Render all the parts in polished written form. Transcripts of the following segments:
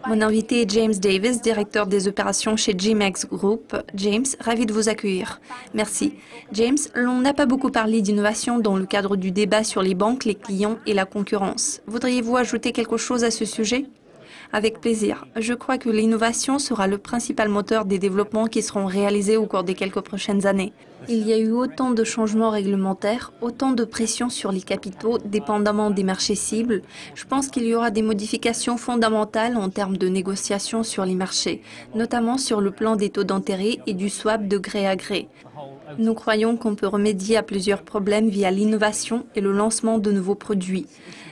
Mon invité est James Davis, directeur des opérations chez GMEX Group. James, ravi de vous accueillir. Merci. James, l'on n'a pas beaucoup parlé d'innovation dans le cadre du débat sur les banques, les clients et la concurrence. Voudriez-vous ajouter quelque chose à ce sujet ? Avec plaisir. Je crois que l'innovation sera le principal moteur des développements qui seront réalisés au cours des quelques prochaines années. Il y a eu autant de changements réglementaires, autant de pression sur les capitaux, dépendamment des marchés cibles. Je pense qu'il y aura des modifications fondamentales en termes de négociations sur les marchés, notamment sur le plan des taux d'intérêt et du swap de gré à gré. Nous croyons qu'on peut remédier à plusieurs problèmes via l'innovation et le lancement de nouveaux produits.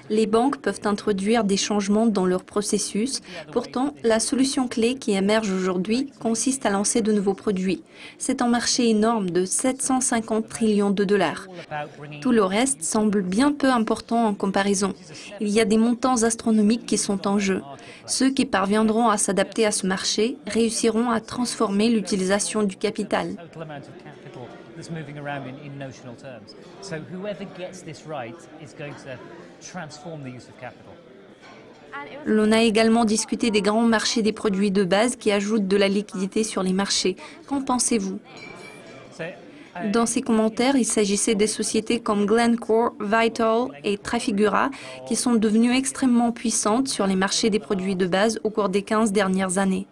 Les banques peuvent introduire des changements dans leur processus. Pourtant, la solution clé qui émerge aujourd'hui consiste à lancer de nouveaux produits. C'est un marché énorme de 750 trillions de dollars. Tout le reste semble bien peu important en comparaison. Il y a des montants astronomiques qui sont en jeu. Ceux qui parviendront à s'adapter à ce marché réussiront à transformer l'utilisation du capital. That's moving around in notional terms. So whoever gets this right is going to transform the use of capital. L'on a également discuté des grands marchés des produits de base qui ajoutent de la liquidité sur les marchés. Qu'en pensez-vous ? Dans ces commentaires, il s'agissait des sociétés comme Glencore, Vital et Trafigura qui sont devenues extrêmement puissantes sur les marchés des produits de base au cours des 15 dernières années.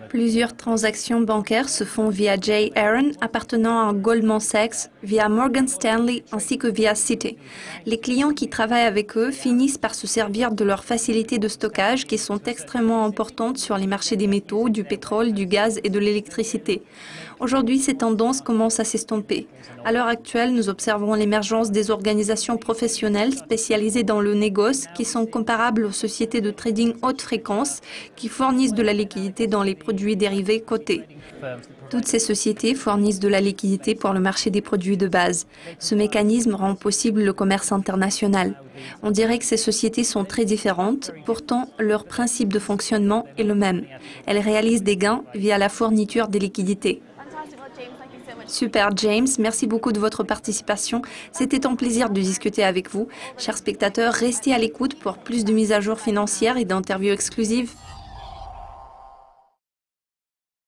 Plusieurs transactions bancaires se font via J. Aron, appartenant à Goldman Sachs, via Morgan Stanley ainsi que via Citi. Les clients qui travaillent avec eux finissent par se servir de leurs facilités de stockage qui sont extrêmement importantes sur les marchés des métaux, du pétrole, du gaz et de l'électricité. Aujourd'hui, ces tendances commencent à s'estomper. À l'heure actuelle, nous observons l'émergence des organisations professionnelles spécialisées dans le négoce qui sont comparables aux sociétés de trading haute fréquence qui fournissent de la liquidité dans les produits dérivés cotés. Toutes ces sociétés fournissent de la liquidité pour le marché des produits de base. Ce mécanisme rend possible le commerce international. On dirait que ces sociétés sont très différentes, pourtant leur principe de fonctionnement est le même. Elles réalisent des gains via la fourniture des liquidités. Super James, merci beaucoup de votre participation. C'était un plaisir de discuter avec vous. Chers spectateurs, restez à l'écoute pour plus de mises à jour financières et d'interviews exclusives.